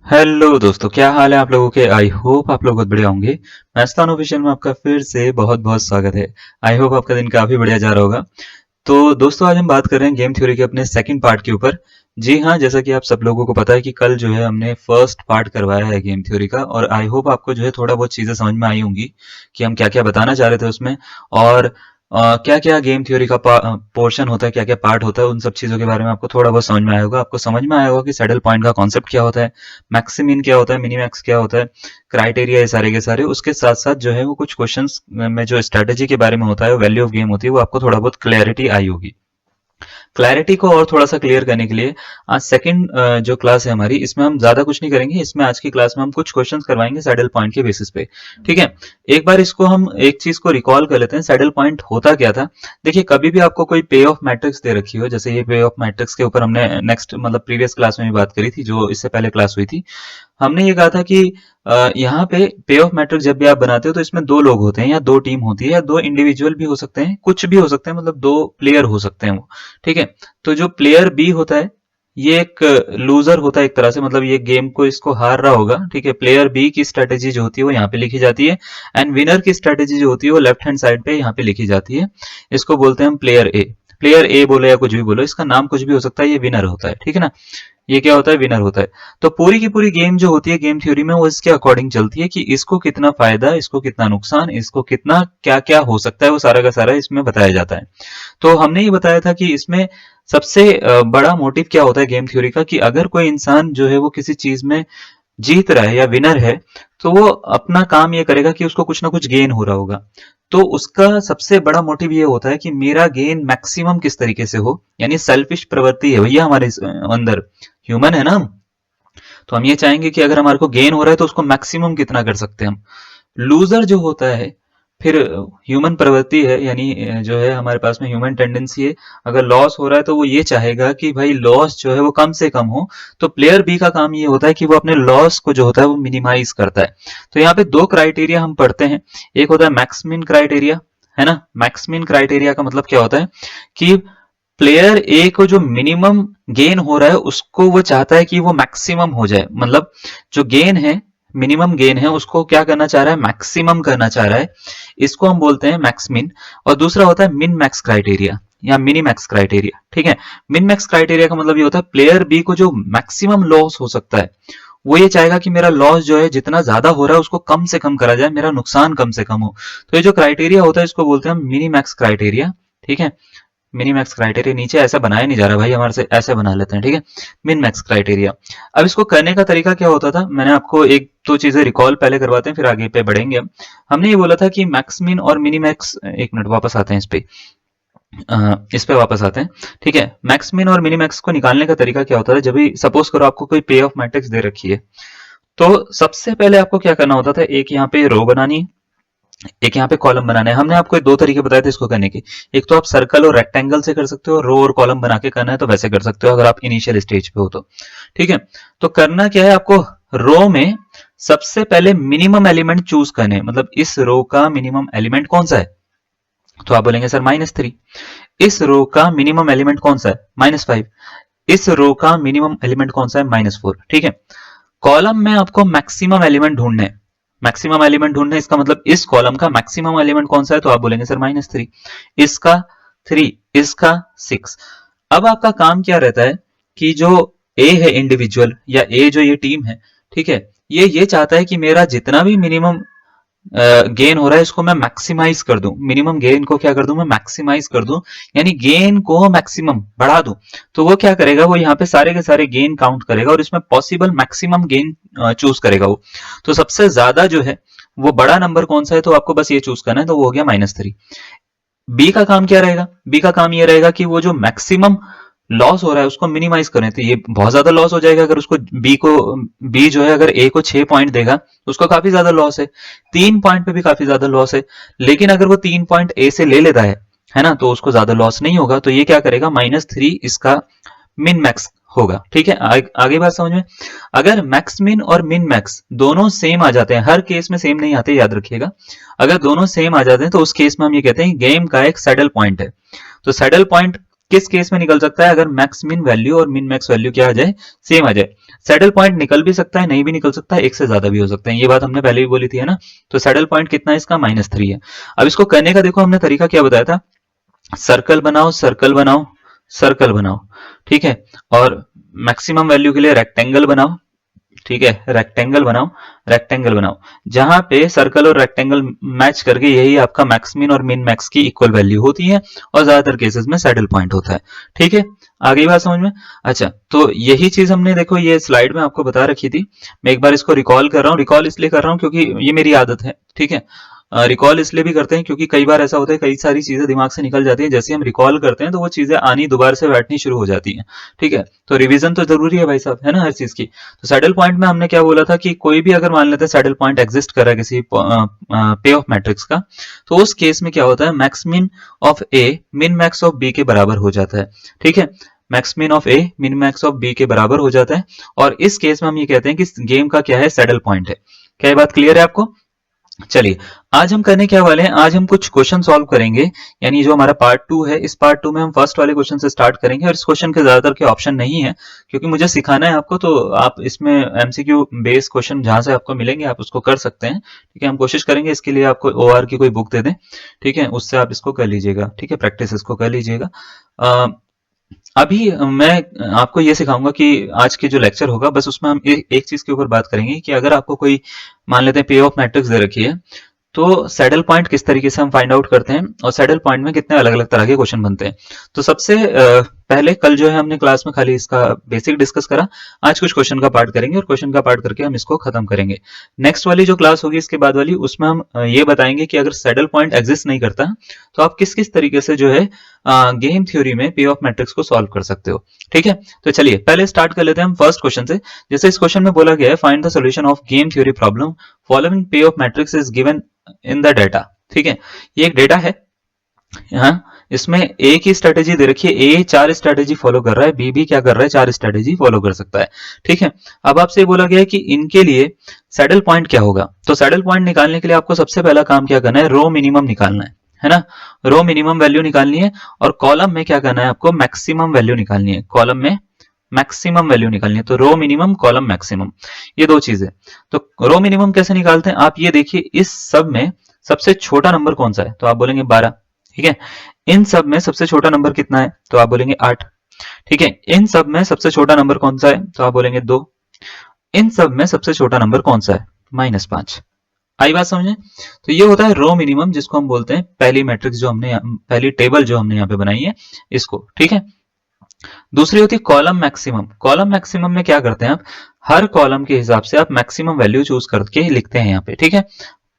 Hello दोस्तों, क्या हाल है आप लोगों के। आई होप आप लोग बहुत बढ़िया होंगे। मैस्तान ऑफिशियल में आपका फिर से बहुत बहुत स्वागत है। आई होप आपका दिन काफी बढ़िया जा रहा होगा। तो दोस्तों, आज हम बात कर रहे हैं गेम थ्योरी के अपने सेकंड पार्ट के ऊपर। जी हाँ, जैसा कि आप सब लोगों को पता है कि कल जो है हमने फर्स्ट पार्ट करवाया है गेम थ्योरी का, और आई होप आपको जो है थोड़ा बहुत चीजें समझ में आई होंगी कि हम क्या क्या बताना चाह रहे थे उसमें। और क्या क्या गेम थ्योरी का पोर्शन होता है, क्या क्या पार्ट होता है, उन सब चीजों के बारे में आपको थोड़ा बहुत समझ में आया होगा। आपको समझ में आया होगा कि सैडल पॉइंट का कॉन्सेप्ट क्या होता है, मैक्सिमिन क्या होता है, मिनीमैक्स क्या होता है, क्राइटेरिया ये सारे के सारे। उसके साथ साथ जो है वो कुछ क्वेश्चंस में जो स्ट्रेटेजी के बारे में होता है, वैल्यू ऑफ गेम होती है, वो आपको थोड़ा बहुत क्लैरिटी आई होगी। क्लैरिटी को और थोड़ा सा क्लियर करने के लिए आज सेकंड जो क्लास है हमारी, इसमें हम ज्यादा कुछ नहीं करेंगे। इसमें आज की क्लास में हम कुछ क्वेश्चंस करवाएंगे सैडल पॉइंट के बेसिस पे। ठीक है, एक बार इसको हम एक चीज को रिकॉल कर लेते हैं, सैडल पॉइंट होता क्या था। देखिए, कभी भी आपको कोई पे ऑफ मैट्रिक्स दे रखी हो, जैसे ये पे ऑफ मैट्रिक्स के ऊपर हमने नेक्स्ट मतलब प्रीवियस क्लास में भी बात करी थी, जो इससे पहले क्लास हुई थी। हमने ये कहा था कि यहाँ पे ऑफ मैट्रिक्स जब भी आप बनाते हो तो इसमें दो लोग होते हैं या दो टीम होती है या दो इंडिविजुअल भी हो सकते हैं, कुछ भी हो सकते हैं, मतलब दो प्लेयर हो सकते हैं वो। ठीक है, तो जो प्लेयर बी होता है ये एक लूजर होता है एक तरह से, मतलब ये गेम को इसको हार रहा होगा। ठीक है, प्लेयर बी की स्ट्रेटेजी जो होती है वो यहाँ पे लिखी जाती है, एंड विनर की स्ट्रेटेजी जो होती है वो लेफ्ट हैंड साइड पे यहाँ पे लिखी जाती है। इसको बोलते हैं हम प्लेयर ए। प्लेयर ए बोलो या कुछ भी बोलो, इसका नाम कुछ भी हो सकता है, ये विनर होता है। ठीक है ना, ये क्या होता है, विनर होता है। तो पूरी की पूरी गेम जो होती है गेम थ्योरी में, वो इसके अकॉर्डिंग चलती है कि इसको कितना फायदा, इसको कितना नुकसान, इसको कितना क्या क्या हो सकता है, वो सारा का सारा इसमें बताया जाता है। तो हमने ये बताया था कि इसमें सबसे बड़ा मोटिव क्या होता है गेम थ्योरी का, कि अगर कोई इंसान जो है वो किसी चीज में जीत रहा है या विनर है, तो वो अपना काम ये करेगा कि उसको कुछ ना कुछ गेन हो रहा होगा। तो उसका सबसे बड़ा मोटिव ये होता है कि मेरा गेन मैक्सिमम किस तरीके से हो, यानी सेल्फिश प्रवृत्ति है भैया हमारे अंदर। ह्यूमन है ना हम, तो हम ये चाहेंगे कि अगर हमारे को गेन हो रहा है तो उसको मैक्सिमम कितना कर सकते हैं हम। लूजर जो होता है, फिर ह्यूमन प्रवृत्ति है, यानी जो है हमारे पास में ह्यूमन टेंडेंसी है। अगर लॉस हो रहा है तो वो ये चाहेगा कि भाई लॉस जो है वो कम से कम हो। तो प्लेयर बी का काम ये होता है कि वो अपने लॉस को जो होता है वो मिनिमाइज करता है। तो यहाँ पे दो क्राइटेरिया हम पढ़ते हैं। एक होता है मैक्समिन क्राइटेरिया, है ना। मैक्समिन क्राइटेरिया का मतलब क्या होता है कि प्लेयर ए को जो मिनिमम गेन हो रहा है उसको वो चाहता है कि वो मैक्सिमम हो जाए, मतलब जो गेन है, मिनिमम गेन है, उसको क्या करना चाह रहा है, मैक्सिमम करना चाह रहा है। इसको हम बोलते हैं मैक्समिन। और दूसरा होता है मिन मैक्स क्राइटेरिया या मिनी मैक्स क्राइटेरिया। ठीक है, मिन मैक्स क्राइटेरिया का मतलब ये होता है प्लेयर बी को जो मैक्सिमम लॉस हो सकता है, वो ये चाहेगा कि मेरा लॉस जो है जितना ज्यादा हो रहा है उसको कम से कम करा जाए, मेरा नुकसान कम से कम हो। तो ये जो क्राइटेरिया होता है इसको बोलते हैं हम मिनी मैक्स क्राइटेरिया। ठीक है, मिनी मैक्स क्राइटेरिया नीचे ऐसा बनाया नहीं जा रहा भाई हमारे से, ऐसे बना लेते हैं। ठीक है, मिन मैक्स क्राइटेरिया। अब इसको करने का तरीका क्या होता था, मैंने आपको एक दो चीजें रिकॉल पहले करवाते हैं, फिर आगे पे बढ़ेंगे हम। हमने ये बोला था कि मैक्स मिन और मिनी मैक्स, एक मिनट वापस आते हैं इस पे वापस आते हैं। ठीक है, मैक्स मिन और मिनी मैक्स को निकालने का तरीका क्या होता है, जब भी सपोज करो आपको कोई पे ऑफ मैट्रिक्स दे रखी है, तो सबसे पहले आपको क्या करना होता था, एक यहाँ पे रो बनानी है, एक यहाँ पे कॉलम बनाना है। हमने आपको दो तरीके बताए थे इसको करने के। एक तो आप सर्कल और रेक्टेंगल से कर सकते हो, रो और कॉलम बना के करना है तो वैसे कर सकते हो अगर आप इनिशियल स्टेज पे हो तो। ठीक है, तो करना क्या है आपको, रो में सबसे पहले मिनिमम एलिमेंट चूज करने, मतलब इस रो का मिनिमम एलिमेंट कौन सा है, तो आप बोलेंगे सर -3। इस रो का मिनिमम एलिमेंट कौन सा है, -5। इस रो का मिनिमम एलिमेंट कौन सा है, -4। ठीक है, कॉलम में आपको मैक्सिमम एलिमेंट ढूंढने हैं। मैक्सिमम एलिमेंट ढूंढने हैं, इसका मतलब इस कॉलम का मैक्सिमम एलिमेंट कौन सा है, तो आप बोलेंगे सर -3। इसका 3, इसका 6। अब आपका काम क्या रहता है कि जो ए है इंडिविजुअल, या ए जो ये टीम है, ठीक है, ये चाहता है कि मेरा जितना भी मिनिमम गेन हो रहा है इसको मैं मैक्सिमाइज कर दूं, मिनिमम गेन को क्या कर दूं, मैं मैक्सिमाइज कर दूं, यानी गेन को मैक्सिमम बढ़ा दूं। तो वो क्या करेगा, वो यहाँ पे सारे के सारे गेन काउंट करेगा और इसमें पॉसिबल मैक्सिमम गेन चूज करेगा वो। तो सबसे ज्यादा जो है वो बड़ा नंबर कौन सा है, तो आपको बस ये चूज करना है, तो वो हो गया -3। बी का काम क्या रहेगा, बी का काम ये रहेगा कि वो जो मैक्सिमम लॉस हो रहा है उसको मिनिमाइज करें। तो ये बहुत ज्यादा लॉस हो जाएगा अगर उसको बी जो है अगर ए को 6 पॉइंट देगा तो उसको काफी ज्यादा लॉस है। 3 पॉइंट पे भी काफी ज्यादा लॉस है। लेकिन अगर वो 3 पॉइंट ए से ले लेता है ना, तो उसको ज्यादा लॉस नहीं होगा। तो ये क्या करेगा, -3 इसका मिन मैक्स होगा। ठीक है, आगे बात समझ में। अगर मैक्स मिन और मिन मैक्स दोनों सेम आ जाते हैं, हर केस में सेम नहीं आते, याद रखिएगा। अगर दोनों सेम आ जाते हैं तो उस केस में हम ये कहते हैं गेम का एक सैडल पॉइंट है। तो सैडल पॉइंट किस केस में निकल सकता है? अगर मैक्स मिन वैल्यू और मिन मैक्स वैल्यू क्या आ जाए, सेम आ जाए। सैडल पॉइंट निकल भी सकता है, नहीं भी निकल सकता है, एक से ज्यादा भी हो सकते हैं, ये बात हमने पहले भी बोली थी, है ना। तो सैडल पॉइंट कितना है इसका? -3 है। अब इसको करने का देखो हमने तरीका क्या बताया था, सर्कल बनाओ, सर्कल बनाओ, सर्कल बनाओ, ठीक है। और मैक्सिमम वैल्यू के लिए रेक्टेंगल बनाओ, ठीक है, रेक्टेंगल बनाओ, रेक्टेंगल बनाओ, जहां पे सर्कल और रेक्टेंगल मैच करके यही आपका मैक्स मिन और मिन मैक्स की इक्वल वैल्यू होती है, और ज्यादातर केसेस में सैडल पॉइंट होता है, ठीक है। आगे बात समझ में? अच्छा, तो यही चीज हमने देखो ये स्लाइड में आपको बता रखी थी। मैं एक बार इसको रिकॉल कर रहा हूँ, रिकॉल इसलिए कर रहा हूँ क्योंकि ये मेरी आदत है, ठीक है। रिकॉल इसलिए भी करते हैं क्योंकि कई बार ऐसा होता है, कई सारी चीजें दिमाग से निकल जाती हैं, जैसे हम रिकॉल करते हैं तो वो चीजें आनी दोबारा से बैठनी शुरू हो जाती हैं, ठीक है। तो रिवीजन तो जरूरी है भाई साहब, है ना, हर चीज की। तो सैडल पॉइंट में हमने क्या बोला था कि कोई भी अगर मान लेते हैं सैडल पॉइंट एग्जिस्ट कर रहा है किसी पे ऑफ मैट्रिक्स का, तो उस केस में क्या होता है, मैक्स मिन ऑफ ए मिन मैक्स ऑफ बी के बराबर हो जाता है, ठीक है। मैक्स मिन ऑफ ए मिन मैक्स ऑफ बी के बराबर हो जाता है, और इस केस में हम ये कहते हैं कि गेम का क्या है, सैडल पॉइंट है। क्या ये बात क्लियर है आपको? चलिए, आज हम करने क्या वाले हैं, आज हम कुछ क्वेश्चन सॉल्व करेंगे, यानी जो हमारा पार्ट 2 है, इस पार्ट 2 में हम फर्स्ट वाले क्वेश्चन से स्टार्ट करेंगे, और इस क्वेश्चन के ज्यादातर के ऑप्शन नहीं है क्योंकि मुझे सिखाना है आपको, तो आप इसमें एमसीक्यू बेस्ड क्वेश्चन जहां से आपको मिलेंगे आप उसको कर सकते हैं, ठीक है। हम कोशिश करेंगे इसके लिए आपको ओआर की कोई बुक दे दें, ठीक है, उससे आप इसको कर लीजिएगा, ठीक है, प्रैक्टिस इसको कर लीजिएगा। अभी मैं आपको ये सिखाऊंगा कि आज के जो लेक्चर होगा बस उसमें हम एक चीज के ऊपर बात करेंगे कि अगर आपको कोई मान लेते हैं पे ऑफ मैट्रिक्स दे रखी है, तो सैडल पॉइंट किस तरीके से हम फाइंड आउट करते हैं, और सैडल पॉइंट में कितने अलग अलग तरह के क्वेश्चन बनते हैं। तो सबसे पहले कल जो है हमने क्लास में खाली इसका बेसिक डिस्कस करा, आज कुछ क्वेश्चन का पार्ट करेंगे, और क्वेश्चन का पार्ट करके हम इसको खत्म करेंगे। नेक्स्ट वाली जो क्लास होगी इसके बाद वाली, उसमें हम ये बताएंगे कि अगर सैडल पॉइंट एग्जिस्ट नहीं करता तो आप किस किस तरीके से जो है गेम थ्योरी में पे ऑफ मैट्रिक्स को सॉल्व कर सकते हो, ठीक है। तो चलिए पहले स्टार्ट कर लेते हैं हम फर्स्ट क्वेश्चन से। जैसे इस क्वेश्चन में बोला गया है, find the solution of game theory problem following pay off matrix is given in the data, ठीक है। ये एक डेटा है, यहाँ इसमें ए की स्ट्रेटेजी दे रखी है, ए 4 स्ट्रेटेजी फॉलो कर रहा है, बी भी क्या कर रहा है, 4 स्ट्रेटेजी फॉलो कर सकता है, ठीक है। अब आपसे बोला गया है कि इनके लिए सैडल पॉइंट क्या होगा, तो सैडल पॉइंट निकालने के लिए आपको सबसे पहला काम क्या करना है, रो मिनिमम निकालना है ना, रो मिनिमम वैल्यू निकालनी है, और कॉलम में क्या करना है आपको, मैक्सिमम वैल्यू निकालनी है, कॉलम में मैक्सिमम वैल्यू निकालनी है। तो रो मिनिमम कॉलम मैक्सिमम, ये दो चीजें। तो रो मिनिमम कैसे निकालते हैं, आप ये देखिए, इस सब में सबसे छोटा नंबर कौन सा है, तो आप बोलेंगे 12, ठीक है। इन सब में सबसे छोटा नंबर कितना है, तो आप बोलेंगे 8, ठीक है। इन सब में सबसे छोटा नंबर कौन सा है, तो आप बोलेंगे 2। इन सब में सबसे छोटा नंबर कौन सा है, -5। आई बात समझे? तो ये होता है रो मिनिमम, जिसको हम बोलते हैं पहली मैट्रिक्स जो हमने, पहली टेबल जो हमने यहाँ पे बनाई है इसको, ठीक है। दूसरी होती है कॉलम मैक्सिमम। कॉलम मैक्सिमम में क्या करते हैं आप, हर कॉलम के हिसाब से आप मैक्सिमम वैल्यू चूज करके लिखते हैं यहाँ पे, ठीक है,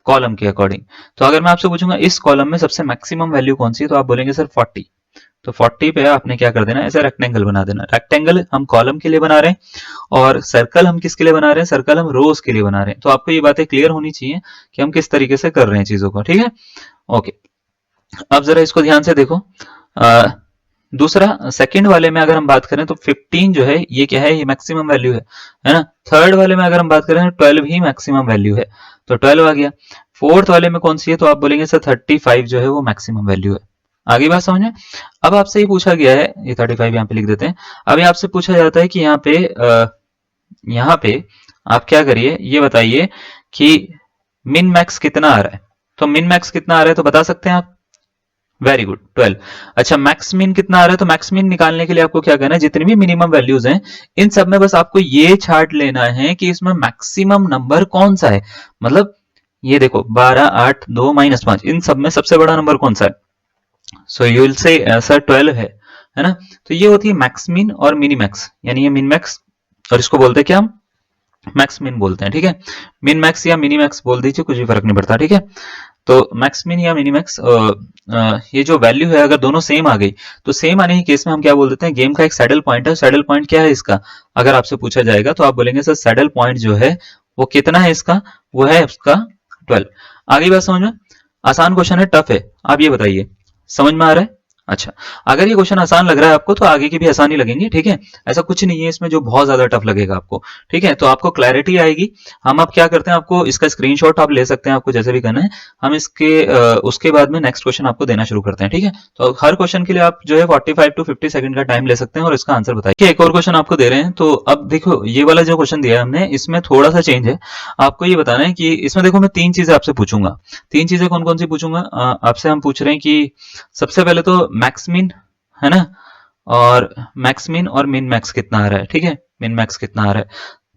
कॉलम के अकॉर्डिंग। तो अगर मैं आपसे पूछूंगा इस कॉलम में सबसे मैक्सिमम वैल्यू कौन सी है, तो आप बोलेंगे सर 40। तो 40 पे आपने क्या कर देना, ऐसे रेक्टेंगल बना देना। रेक्टेंगल हम कॉलम के लिए बना रहे हैं, और सर्कल हम किसके लिए बना रहे हैं, सर्कल हम रोज के लिए बना रहे हैं। तो आपको ये बातें क्लियर होनी चाहिए कि हम किस तरीके से कर रहे हैं चीजों को, ठीक है। ओके, अब जरा इसको ध्यान से देखो। दूसरा सेकंड वाले में अगर हम बात करें तो 15 जो है ये क्या है, ये मैक्सिमम वैल्यू है ना। थर्ड वाले में अगर हम बात करें तो 12 ही मैक्सिमम वैल्यू है, तो 12 आ गया। फोर्थ वाले में कौन सी है, तो आप बोलेंगे सर 35 जो है वो मैक्सिमम वैल्यू है। आगे बात समझे? अब आपसे ये पूछा गया है, ये 35 यहाँ पे लिख देते हैं। अब आपसे पूछा जाता है कि यहाँ पे आप क्या करिए, ये बताइए कि मिन मैक्स कितना आ रहा है। तो मिन मैक्स कितना आ रहा है तो बता सकते हैं आप, वेरी गुड, 12। अच्छा, मैक्स मिन कितना आ रहा है, तो मैक्स मिन निकालने के लिए आपको क्या करना है, जितनी भी मिनिमम वैल्यूज हैं इन सब में बस आपको ये चार्ट लेना है कि इसमें मैक्सिमम नंबर कौन सा है। मतलब ये देखो 12, 8, 2, -5, इन सब में सबसे बड़ा नंबर कौन सा है, so you will say sir 12 है ना। तो ये होती है मैक्स मिन और मिनी मैक्स, यानी ये मिन मैक्स, और इसको बोलते हैं क्या हम, मैक्स मिन बोलते हैं, ठीक है। मिन मैक्स या मिनी मैक्स बोल दीजिए, कुछ भी फर्क नहीं पड़ता, ठीक है। तो मैक्स मिन या मिनी मैक्स, ये जो वैल्यू है अगर दोनों सेम आ गई, तो सेम आने के केस में हम क्या बोल देते हैं, गेम का एक सैडल पॉइंट है। सैडल पॉइंट क्या है इसका, अगर आपसे पूछा जाएगा तो आप बोलेंगे सर सैडल पॉइंट जो है वो कितना है इसका, वो है उसका 12। आगे बात समझ में, आसान क्वेश्चन है, टफ है, आप ये बताइए, समझ में आ रहा है, अच्छा, अगर ये क्वेश्चन आसान लग रहा है आपको तो आगे की भी आसानी लगेंगी, ठीक है। ऐसा कुछ नहीं है इसमें जो बहुत ज्यादा टफ लगेगा आपको, ठीक है। तो आपको क्लैरिटी आएगी। हम अब क्या करते हैं, आपको इसका स्क्रीनशॉट आप ले सकते हैं, आपको जैसे भी करना है। हम इसके उसके बाद में नेक्स्ट क्वेश्चन आपको देना शुरू करते हैं, ठीक है। तो हर क्वेश्चन के लिए आप जो है 45 टू 50 सेकंड का टाइम ले सकते हैं और इसका आंसर बताइए। एक और क्वेश्चन आपको दे रहे हैं, तो अब देखो ये वाला जो क्वेश्चन दिया है हमने, इसमें थोड़ा सा चेंज है। आपको ये बताना है कि इसमें देखो मैं 3 चीजें आपसे पूछूंगा। 3 चीजें कौन कौन सी पूछूंगा आपसे? हम पूछ रहे हैं कि सबसे पहले तो मैक्स मिन, है ना, और मैक्स मिन और मिन मैक्स कितना आ रहा है, ठीक है। मिन मैक्स कितना आ रहा है,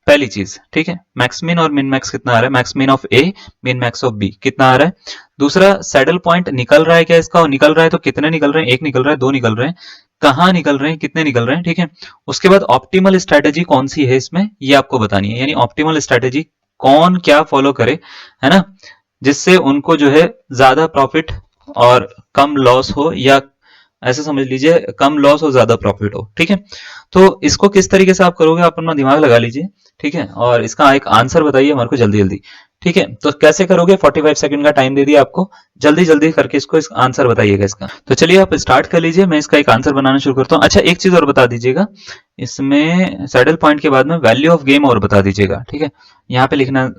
पहली चीज, ठीक है। मैक्स मिन और मिन मैक्स कितना आ रहा है, मैक्स मिन ऑफ ए, मिन मैक्स ऑफ बी कितना आ रहा है। दूसरा, सैडल पॉइंट निकल रहा है क्या इसका, और निकल रहा है तो कितने निकल रहे हैं, एक निकल रहा है, दो निकल रहे हैं, कहाँ निकल रहे हैं, कितने निकल रहे हैं, ठीक है। उसके बाद ऑप्टिमल स्ट्रेटेजी कौन सी है इसमें, ये आपको बतानी है। यानी ऑप्टिमल स्ट्रेटेजी कौन क्या फॉलो करे, है ना, जिससे उनको जो है ज्यादा प्रॉफिट और कम लॉस हो, या ऐसे समझ लीजिए कम लॉस और ज्यादा प्रॉफिट हो, ठीक है। तो इसको किस तरीके से आप करोगे, आप अपना दिमाग लगा लीजिए, ठीक है, और इसका एक आंसर बताइए हमारे को जल्दी जल्दी, ठीक है। तो कैसे करोगे, 45 सेकंड का टाइम दे दिया आपको, जल्दी जल्दी करके इसको इस आंसर बताइएगा इसका। तो चलिए आप स्टार्ट कर लीजिए, मैं इसका एक आंसर बनाना शुरू करता हूँ। अच्छा, एक चीज और बता दीजिएगा, इसमें सैडल पॉइंट के बाद में वैल्यू ऑफ गेम और बता दीजिएगा, ठीक है। यहाँ पे लिखना,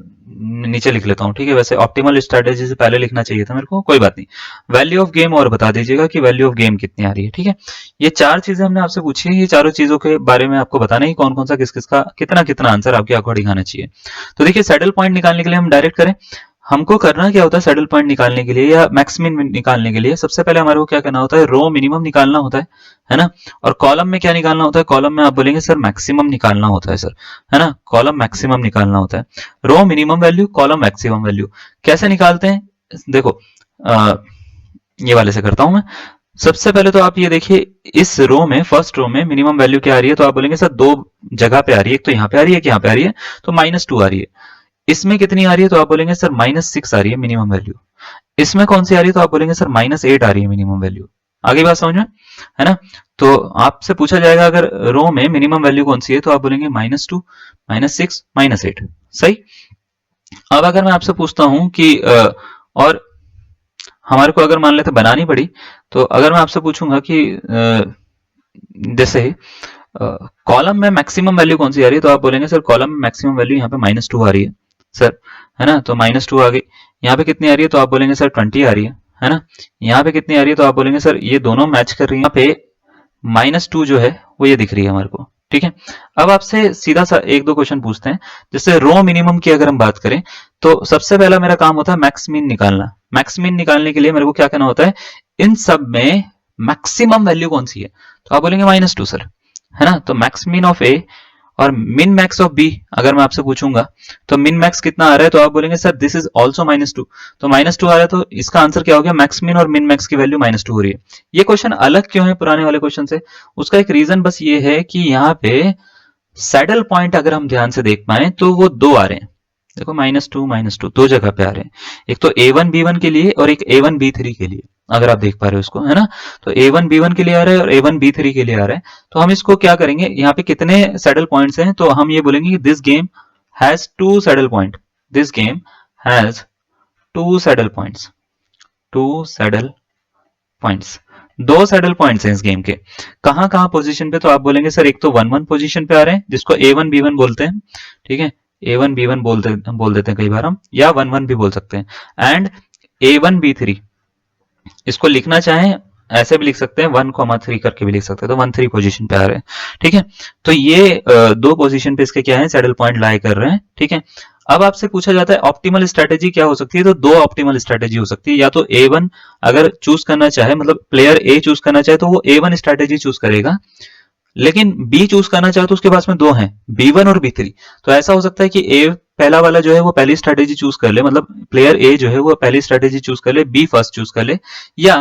नीचे लिख लेता हूँ, ठीक है। वैसे ऑप्टिमल स्ट्रेटेजी से पहले लिखना चाहिए था मेरे को, कोई बात नहीं। वैल्यू ऑफ गेम और बता दीजिएगा कि वैल्यू ऑफ गेम कितनी आ रही है, ठीक है। ये 4 चीजें हमने आपसे पूछी है, ये चारों चीजों के बारे में आपको बताना है कौन कौन सा किस किस का कितना कितना आंसर आपके अकॉर्डिंग आना चाहिए। तो देखिए, सैडल पॉइंट निकालने के लिए हम डायरेक्ट करें, हमको करना क्या होता है सैडल पॉइंट निकालने के लिए या मैक्सिमम निकालने के लिए, सबसे पहले हमारे को क्या करना होता है, रो मिनिमम निकालना होता है ना। और कॉलम में क्या निकालना होता है, कॉलम में आप बोलेंगे सर मैक्सिमम निकालना होता है सर, है ना, कॉलम मैक्सिमम निकालना होता है। Row minimum value, column maximum value कैसे निकालते हैं, देखो ये वाले से करता हूं मैं। सबसे पहले तो आप ये देखिए, इस रो में, फर्स्ट रो में मिनिमम वैल्यू क्या आ रही है, तो आप बोलेंगे सर दो जगह पे आ रही है, एक तो यहाँ पे आ रही है, एक यहाँ पे आ रही है, तो -2 आ रही है। इसमें कितनी आ रही है, तो आप बोलेंगे सर -6 आ रही है मिनिमम वैल्यू। इसमें कौन सी आ रही है, तो आप बोलेंगे सर -8 आ रही है मिनिमम वैल्यू। आगे बात समझ में, है ना। तो आपसे पूछा जाएगा अगर रो में मिनिमम वैल्यू कौन सी है, तो आप बोलेंगे -2, -6, -8, सही। अब अगर मैं आपसे पूछता हूं कि और हमारे को अगर मान लेते बनानी पड़ी, तो अगर मैं आपसे पूछूंगा कि जैसे कॉलम में मैक्सिमम वैल्यू कौन सी आ रही है, तो आप बोलेंगे सर कॉलम में मैक्सिमम वैल्यू यहाँ पे -2 आ रही है सर, है ना। तो -2 आ गई। यहाँ पे कितनी आ रही है, तो आप बोलेंगे सर 20 आ रही है ना। यहाँ पे कितनी आ रही है, तो आप बोलेंगे सर ये दोनों मैच कर रही है। यहाँ पे -2 जो है वो ये दिख रही है हमारे को, ठीक है। अब आपसे सीधा सा एक दो क्वेश्चन पूछते हैं। जैसे रो मिनिमम की अगर हम बात करें, तो सबसे पहला मेरा काम होता है मैक्स मीन निकालना। मैक्स मीन निकालने के लिए मेरे को क्या करना होता है, इन सब में मैक्सिमम वैल्यू कौन सी है, तो आप बोलेंगे -2 सर, है ना। तो मैक्स मीन ऑफ ए और मिन मैक्स ऑफ बी अगर मैं आपसे पूछूंगा, तो मिन मैक्स कितना आ रहा है, तो आप बोलेंगे सर दिस इज ऑल्सो -2। तो -2 आ रहा है, तो इसका आंसर क्या हो गया, मैक्स मिन और मिन मैक्स की वैल्यू -2 हो रही है। ये क्वेश्चन अलग क्यों है पुराने वाले क्वेश्चन से, उसका एक रीजन बस ये है कि यहाँ पे सैडल पॉइंट अगर हम ध्यान से देख पाए तो वो दो आ रहे हैं। देखो -2 दो जगह पे आ रहे हैं, एक तो A1 B1 के लिए और एक A1 B3 के लिए, अगर आप देख पा रहे हो उसको, है ना। तो A1 B1 के लिए आ रहा है और A1 B3 के लिए आ रहा है। तो हम इसको क्या करेंगे, यहाँ पे कितने सैडल पॉइंट्स हैं, तो हम ये बोलेंगे कि this game has 2 saddle point, this game has 2 saddle points, 2 saddle points, 2 saddle points हैं इस गेम के। कहां कहां पोजीशन पे, तो आप बोलेंगे सर एक तो 1-1 पोजीशन पे आ रहे हैं जिसको A1 B1 बोलते हैं, ठीक है। A1 B1 बोल देते हैं कई बार हम, या 1-1 भी बोल सकते हैं। एंड A1 B3, इसको लिखना चाहें ऐसे भी लिख सकते हैं, 1,3 करके भी लिख सकते हैं, तो 1-3 पोजीशन पे आ रहे हैं, ठीक है। तो ये दो पोजीशन पे इसके क्या है, सैडल पॉइंट लाई कर रहे हैं, ठीक है। अब आपसे पूछा जाता है ऑप्टिमल स्ट्रेटेजी क्या हो सकती है, तो दो ऑप्टिमल स्ट्रेटेजी हो सकती है। या तो A1 अगर चूज करना चाहे, मतलब प्लेयर A चूज करना चाहे, तो वो A1 स्ट्रेटेजी चूज करेगा, लेकिन B चूज करना चाहे तो उसके पास में दो हैं, B1 और B3। तो ऐसा हो सकता है कि A पहला वाला जो है वो पहली स्ट्रेटेजी चूज कर ले, मतलब प्लेयर A जो है वो पहली स्ट्रेटेजी चूज कर ले, B फर्स्ट चूज कर ले, या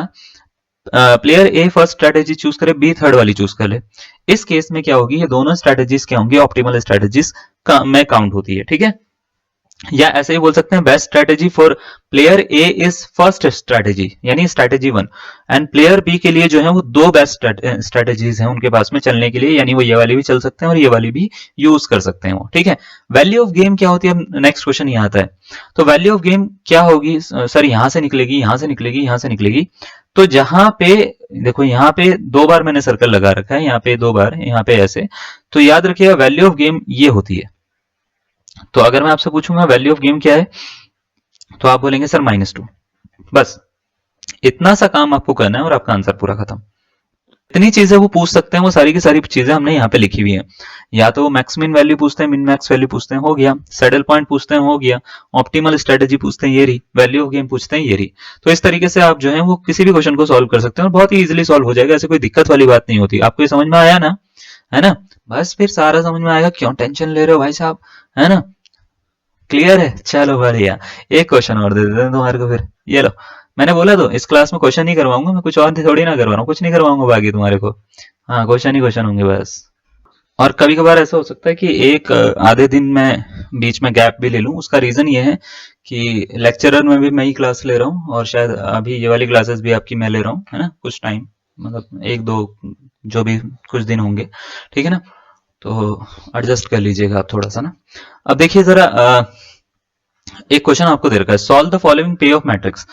प्लेयर ए फर्स्ट स्ट्रेटेजी चूज करे, बी थर्ड वाली चूज कर ले। इस केस में क्या होगी, ये दोनों स्ट्रेटेजीज क्या होंगी, ऑप्टिमल स्ट्रेटेजीज में काउंट होती है, ठीक है। या ऐसे ही बोल सकते हैं best strategy for player A is first strategy, यानी strategy one, and player B के लिए जो है वो दो बेस्ट स्ट्रेटेजीज हैं उनके पास में चलने के लिए, यानी वो ये वाली भी चल सकते हैं और ये वाली भी यूज कर सकते हैं वो, ठीक है। वैल्यू ऑफ गेम क्या होती है, नेक्स्ट क्वेश्चन यहाँ आता है। तो वैल्यू ऑफ गेम क्या होगी सर, यहां से निकलेगी, यहां से निकलेगी, यहां से निकलेगी। तो जहां पे देखो, यहाँ पे दो बार मैंने सर्कल लगा रखा है, यहाँ पे दो बार, यहाँ पे ऐसे। तो याद रखिएगा वैल्यू ऑफ गेम ये होती है। तो अगर मैं आपसे पूछूंगा वैल्यू ऑफ गेम क्या है, तो आप बोलेंगे सर -2। बस इतना सा काम आपको करना है और आपका आंसर पूरा खत्म। इतनी चीजें वो पूछ सकते हैं, वो सारी की सारी चीजें हमने यहाँ पे लिखी हुई है। या तो मैक्स मिन वैल्यू पूछते हैं, मिन मैक्स वैल्यू पूछते हैं, हो गया। सैडल पॉइंट पूछते हैं, हो गया। ऑप्टिमल स्ट्रेटेजी पूछते हैं, ये रही। वैल्यू ऑफ गेम पूछते हैं, ये रही। तो इस तरीके से आप जो है वो किसी भी क्वेश्चन को सॉल्व कर सकते हैं और बहुत ही इजीली सॉल्व हो जाएगा, ऐसे कोई दिक्कत वाली बात नहीं होती। आपको ये समझ में आया ना, है ना? बस फिर सारा समझ में आएगा, क्यों टेंशन ले रहे हो भाई साहब, है ना? क्लियर है, चलो बढ़िया। एक क्वेश्चन और दे देते हैं तुम्हारे को फिर, ये लो। मैंने बोला तो इस क्लास में क्वेश्चन नहीं करवाऊंगा मैं, कुछ और थोड़ी ना करवा रहा हूँ, कुछ नहीं करवाऊंगा बाकी तुम्हारे को। हाँ, क्वेश्चन ही क्वेश्चन होंगे बस। और कभी कभार ऐसा हो सकता है कि एक आधे दिन में बीच में गैप भी ले लूं। उसका रीजन ये है कि लेक्चरर में भी मैं ही क्लास ले रहा हूँ और शायद अभी ये वाली क्लासेस भी आपकी मैं ले रहा हूँ, है ना? कुछ टाइम, मतलब एक दो, जो भी कुछ दिन होंगे, ठीक है ना? तो एडजस्ट कर लीजिएगा आप थोड़ा सा ना। अब देखिए जरा, एक क्वेश्चन आपको दे रखा है, solve the following pay off matrix.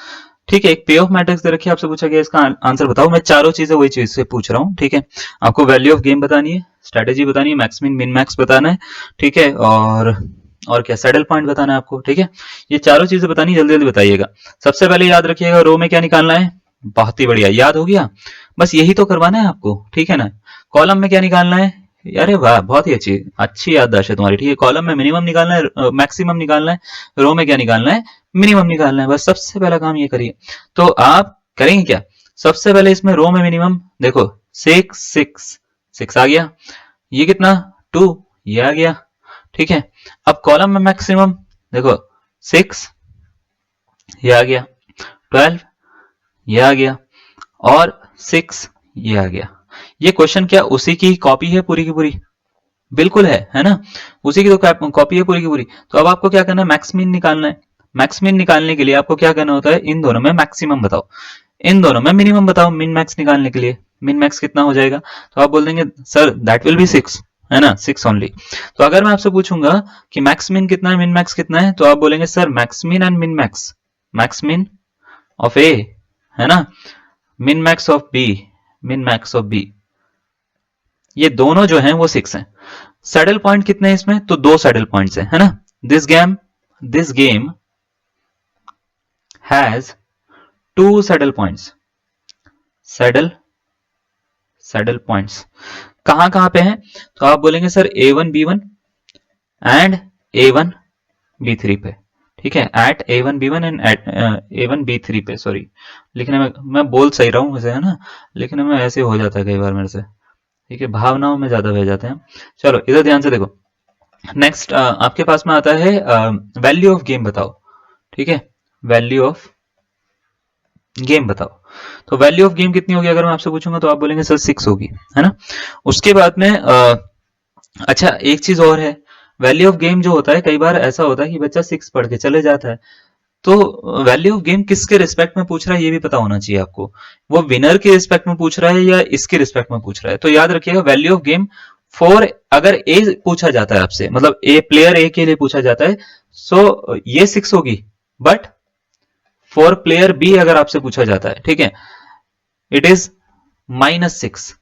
ठीक है, एक पे ऑफ मैट्रिक्स दे रखी है, आपसे पूछा गया इसका आंसर बताओ। मैं चारों चीजें वही चीज से पूछ रहा हूँ, ठीक है। आपको वैल्यू ऑफ गेम बतानी है, स्ट्रेटेजी बतानी है, मैक्स मिन मिन मैक्स बताना है, ठीक है, और क्या, सैडल पॉइंट बताना है आपको, ठीक है। ये चारों चीजें बतानी, जल्दी जल्दी बताइएगा। सबसे पहले याद रखिएगा रो में क्या निकालना है। बहुत ही बढ़िया, याद हो गया। बस यही तो करवाना है आपको, ठीक है ना। कॉलम में क्या निकालना है, अरे वाह, बहुत ही अच्छी अच्छी याददाश्त है तुम्हारी, ठीक है। कॉलम में मिनिमम निकालना है, मैक्सिमम निकालना है। रो में क्या निकालना है, मिनिमम निकालना है। बस सबसे पहला काम ये करिए। तो आप करेंगे क्या, सबसे पहले इसमें रो में मिनिमम देखो, 6 आ गया। ये कितना, 2, ये आ गया, ठीक है। अब कॉलम में मैक्सिमम देखो, 6, ये आ गया। 12, ये आ गया। और 6, ये आ गया। ये क्वेश्चन क्या उसी की कॉपी है पूरी की पूरी? बिल्कुल है ना? उसी की तो कॉपी है पूरी की पूरी। तो अब आपको क्या करना है, मैक्स मीन निकालना है। मैक्स मीन निकालने के लिए आपको क्या करना होता है, इन दोनों में मैक्सिमम बताओ, इन दोनों में मिनिमम बताओ। मिन मैक्स निकालने के लिए मिन मैक्स कितना हो जाएगा, तो आप बोल देंगे सर दैट विल बी 6, है ना, 6 ओनली। तो अगर मैं आपसे पूछूंगा कि मैक्स मिन कितना है, मिन मैक्स कितना है, तो आप बोलेंगे sir max min and min max, max min of A, है ना, min max of B, min max of B, ये दोनों जो हैं वो 6 हैं। सैडल पॉइंट कितने हैं इसमें, तो 2 सैडल पॉइंट्स हैं, है ना। This game has 2 saddle points. Saddle saddle points कहां कहां पे हैं, तो आप बोलेंगे sir A1 B1 and A1 B3 पे, ठीक है। Eight A1 B1 and eight A1 B3 पे, सॉरी लिखने में मैं बोल सही रहा हूं वैसे, है ना, लिखने में ऐसे हो जाता है कई बार मेरे से, ठीक है, भावनाओं में ज्यादा बह जाते हैं। चलो इधर ध्यान से देखो। नेक्स्ट आपके पास में आता है वैल्यू ऑफ गेम बताओ, ठीक है। वैल्यू ऑफ गेम बताओ। तो वैल्यू ऑफ गेम कितनी होगी अगर मैं आपसे पूछूंगा, तो आप बोलेंगे सर 6 होगी, है ना। उसके बाद में अच्छा एक चीज और है, वैल्यू ऑफ गेम जो होता है, कई बार ऐसा होता है कि बच्चा 6 पढ़ के चले जाता है। तो वैल्यू ऑफ गेम किसके रिस्पेक्ट में पूछ रहा है ये भी पता होना चाहिए आपको। वो विनर के रिस्पेक्ट में पूछ रहा है या इसके रिस्पेक्ट में पूछ रहा है। तो याद रखिएगा वैल्यू ऑफ गेम फॉर, अगर ए पूछा जाता है आपसे, मतलब ए प्लेयर ए के लिए पूछा जाता है, सो ये 6 होगी। बट फॉर प्लेयर बी अगर आपसे पूछा जाता है, ठीक है, इट इज -6।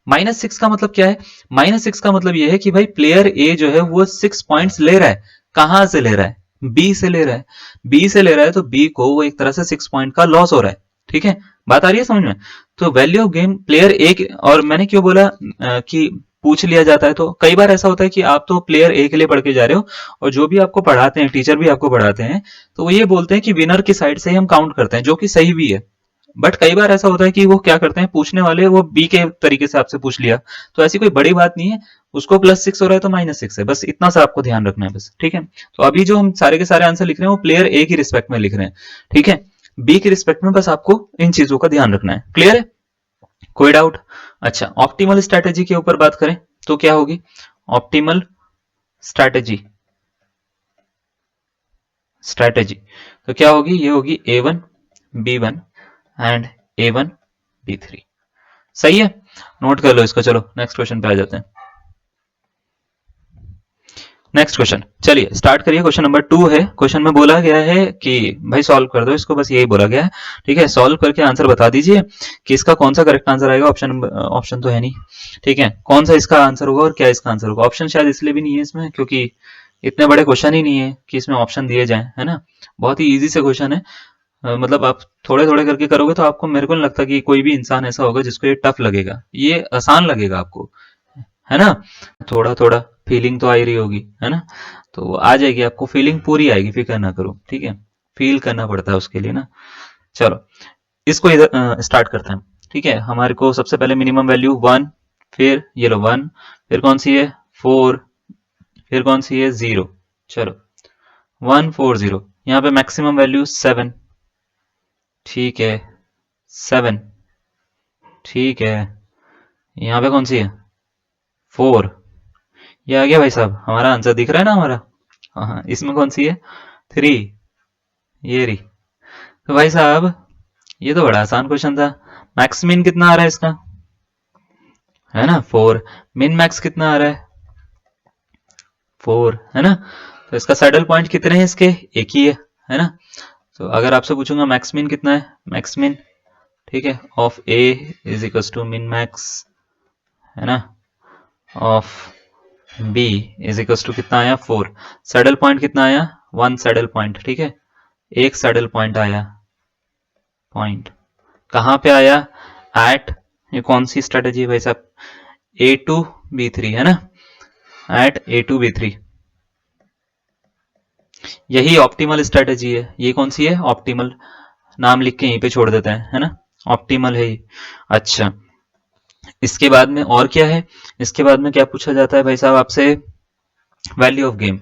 -6 का मतलब क्या है, -6 का मतलब यह है कि भाई प्लेयर ए जो है वो 6 पॉइंट्स ले रहा है। कहां से ले रहा है, बी से ले रहा है। बी से ले रहा है तो बी को वो एक तरह से 6 पॉइंट का लॉस हो रहा है, ठीक है। बात आ रही है समझ में। तो वैल्यू ऑफ गेम प्लेयर ए, और मैंने क्यों बोला कि पूछ लिया जाता है, तो कई बार ऐसा होता है कि आप तो प्लेयर ए के लिए पढ़ के जा रहे हो और जो भी आपको पढ़ाते हैं, टीचर भी आपको पढ़ाते हैं, तो वो ये बोलते हैं कि विनर की साइड से ही हम काउंट करते हैं, जो कि सही भी है। बट कई बार ऐसा होता है कि वो क्या करते हैं, पूछने वाले वो बी के तरीके से आपसे पूछ लिया, तो ऐसी कोई बड़ी बात नहीं है। उसको +6 हो रहा है तो -6 है, बस इतना सा आपको ध्यान रखना है बस, ठीक है। तो अभी जो हम सारे के सारे आंसर लिख रहे हैं वो प्लेयर ए की रिस्पेक्ट में लिख रहे हैं, ठीक है। बी की रिस्पेक्ट में बस आपको इन चीजों का ध्यान रखना है। क्लियर है, कोई डाउट? अच्छा, ऑप्टिमल स्ट्रैटेजी के ऊपर बात करें तो क्या होगी, ऑप्टिमल स्ट्रैटेजी, स्ट्रैटेजी। तो क्या होगी, ये होगी A1 B1 and A1 B3। सही है, नोट कर लो इसको। चलो नेक्स्ट क्वेश्चन पे आ जाते हैं। नेक्स्ट क्वेश्चन, चलिए स्टार्ट करिए। क्वेश्चन नंबर 2 है। क्वेश्चन में बोला गया है कि भाई सॉल्व कर दो इसको, बस यही बोला गया है। ठीक है, सॉल्व करके आंसर बता दीजिए कि इसका कौन सा करेक्ट आंसर आएगा। ऑप्शन तो है नहीं, ठीक है, कौन सा इसका आंसर होगा और क्या इसका आंसर होगा। ऑप्शन शायद इसलिए भी नहीं है इसमें क्योंकि इतने बड़े क्वेश्चन ही नहीं है कि इसमें ऑप्शन दिए जाए, है ना। बहुत ही ईजी से क्वेश्चन है। मतलब आप थोड़े थोड़े करके करोगे तो आपको, मेरे को नहीं लगता कि कोई भी इंसान ऐसा होगा जिसको ये टफ लगेगा, ये आसान लगेगा आपको, है ना। थोड़ा थोड़ा फीलिंग तो आ ही रही होगी, है ना। तो आ जाएगी आपको फीलिंग, पूरी आएगी, फिक्र ना करो, ठीक है। फील करना पड़ता है उसके लिए ना। चलो इसको इधर स्टार्ट करते हैं। ठीक है, हमारे को सबसे पहले मिनिमम वैल्यू 1, फिर ये लो 1, फिर कौन सी है 4, फिर कौन सी है 0। चलो 1 4 0। यहाँ पे मैक्सिमम वैल्यू 7, ठीक है 7, ठीक है। यहाँ पे कौन सी है 4। ये आ गया भाई साहब, हमारा आंसर दिख रहा है ना हमारा। हाँ हाँ, इसमें कौन सी है 3, ये रही। तो भाई साहब ये तो बड़ा आसान क्वेश्चन था। मैक्स मिन कितना आ रहा है इसका, है ना 4। मिन मैक्स कितना आ रहा है 4, है ना। तो इसका सैडल पॉइंट कितने हैं इसके, एक ही है ना। तो अगर आपसे पूछूंगा मैक्स मिन कितना है, मैक्स मिन, ठीक है, of A is equal to min max, है ना, of B is equal to कितना आया 4। सैडल पॉइंट कितना आया 1 सैडल पॉइंट, ठीक है, एक सैडल पॉइंट आया। पॉइंट कहाँ पे आया, एट, ये कौन सी स्ट्रेटेजी है भाई साहब, A2 B3, है ना, एट A2 B3। यही ऑप्टिमल स्ट्रेटेजी है। ये कौन सी है, ऑप्टिमल, नाम लिख के यहीं पे छोड़ देते हैं, है ना, ऑप्टिमल है ये। अच्छा, इसके बाद में और क्या है, इसके बाद में क्या पूछा जाता है भाई साहब आपसे, value of game.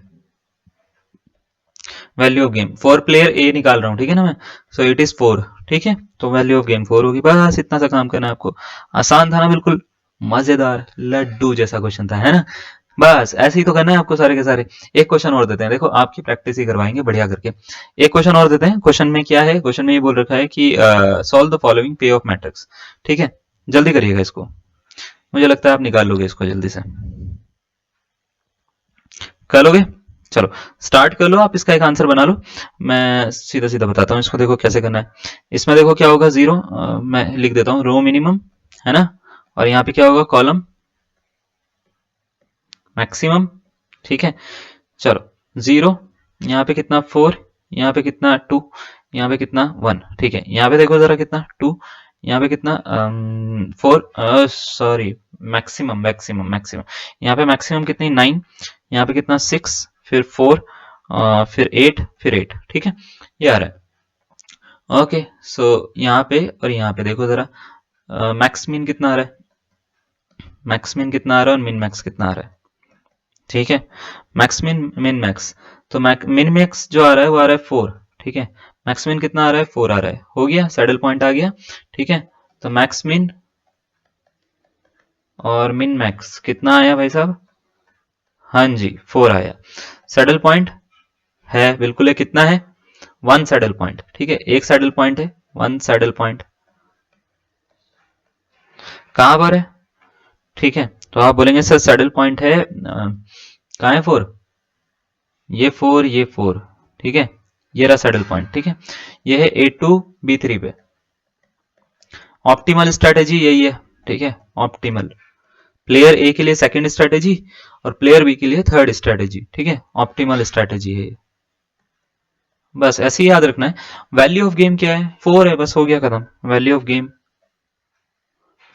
Value of game for player ए निकाल रहा हूं, ठीक है ना मैं, सो इट इज 4, ठीक है। तो वैल्यू ऑफ गेम 4 होगी, बस इतना सा काम करना है आपको। आसान था ना, बिल्कुल मजेदार लड्डू जैसा क्वेश्चन था, है ना। बस ऐसे ही तो करना है आपको सारे के सारे। एक क्वेश्चन और देते हैं, देखो आपकी प्रैक्टिस ही करवाएंगे बढ़िया करके। एक क्वेश्चन और देते हैं। क्वेश्चन में क्या है, क्वेश्चन में ये बोल रखा है कि solve the following pay off matrix. ठीक है, जल्दी करिएगा इसको, मुझे लगता है आप निकाल लोगे इसको जल्दी से, कर लोगे। चलो स्टार्ट कर लो, आप इसका एक आंसर बना लो। मैं सीधा सीधा बताता हूँ इसको, देखो कैसे करना है। इसमें देखो क्या होगा 0, मैं लिख देता हूँ रो मिनिमम, है ना, और यहाँ पे क्या होगा कॉलम मैक्सिमम, ठीक है। चलो 0, यहाँ पे कितना 4, यहाँ पे कितना 2, यहाँ पे कितना 1, ठीक है। यहाँ पे देखो जरा कितना 2, यहाँ पे कितना 4, सॉरी मैक्सिमम मैक्सिमम मैक्सिमम, यहाँ पे मैक्सिमम कितनी 9, यहाँ पे कितना 6, फिर 4, फिर 8, फिर 8, ठीक है, ये आ रहा है। ओके, सो यहाँ पे और यहाँ पे देखो जरा मैक्स मिन कितना आ रहा है, मैक्स मिन कितना आ रहा है और मिन मैक्स कितना आ रहा है, ठीक है। मैक्स मिन मिन मैक्स, तो मिन मैक्स जो आ रहा है वो आ रहा है 4, ठीक है। मैक्स मिन कितना आ रहा है 4 आ रहा है, हो गया सैडल पॉइंट आ गया, ठीक है। तो मैक्स मिन और मिन मैक्स कितना आया भाई साहब, हाँ जी 4 आया। सैडल पॉइंट है, बिल्कुल है, कितना है 1 सैडल पॉइंट, ठीक है, एक सैडल पॉइंट है 1 सैडल पॉइंट। कहां पर है, ठीक है, तो आप बोलेंगे सर सैडल पॉइंट है कहाँ है 4, ये 4 ये 4, ठीक है, ये रहा सैडल पॉइंट, ठीक है। ये है A2 B3 पे। ऑप्टिमल स्ट्रेटेजी यही है, ठीक है, ऑप्टिमल, प्लेयर ए के लिए सेकंड स्ट्रेटेजी और प्लेयर बी के लिए थर्ड स्ट्रेटेजी, ठीक है, ऑप्टिमल स्ट्रेटेजी है। बस ऐसे ही याद रखना है। वैल्यू ऑफ गेम क्या है 4 है, बस हो गया खत्म। Value of game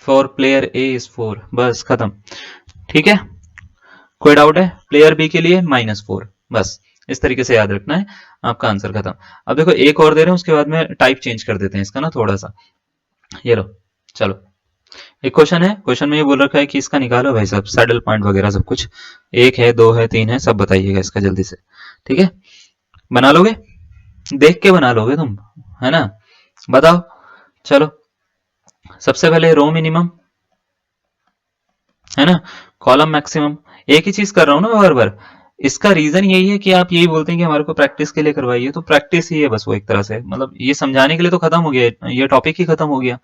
for player A is 4, बस खत्म, ठीक है। कोई डाउट है, प्लेयर बी के लिए -4, बस इस तरीके से याद रखना है, आपका आंसर खत्म। अब देखो एक और दे रहे हैं, उसके बाद में टाइप चेंज कर देते हैं इसका ना थोड़ा सा। ये लो, चलो एक क्वेश्चन है, क्वेश्चन में ये बोल रखा है कि इसका निकालो भाई साहब सैडल पॉइंट वगैरह सब कुछ, 1 है 2 है 3 है, सब बताइएगा इसका जल्दी से, ठीक है। बना लोगे, देख के बना लोगे तुम, है ना, बताओ। चलो सबसे पहले रो मिनिमम, है ना, कॉलम मैक्सिमम, एक ही चीज कर रहा हूं ना बार बार। इसका रीजन यही है कि आप यही बोलते हैं कि हमारे को प्रैक्टिस के लिए करवाइए, तो प्रैक्टिस ही है बस वो एक तरह से, मतलब ये समझाने के लिए तो खत्म हो गया, ये टॉपिक ही खत्म हो गया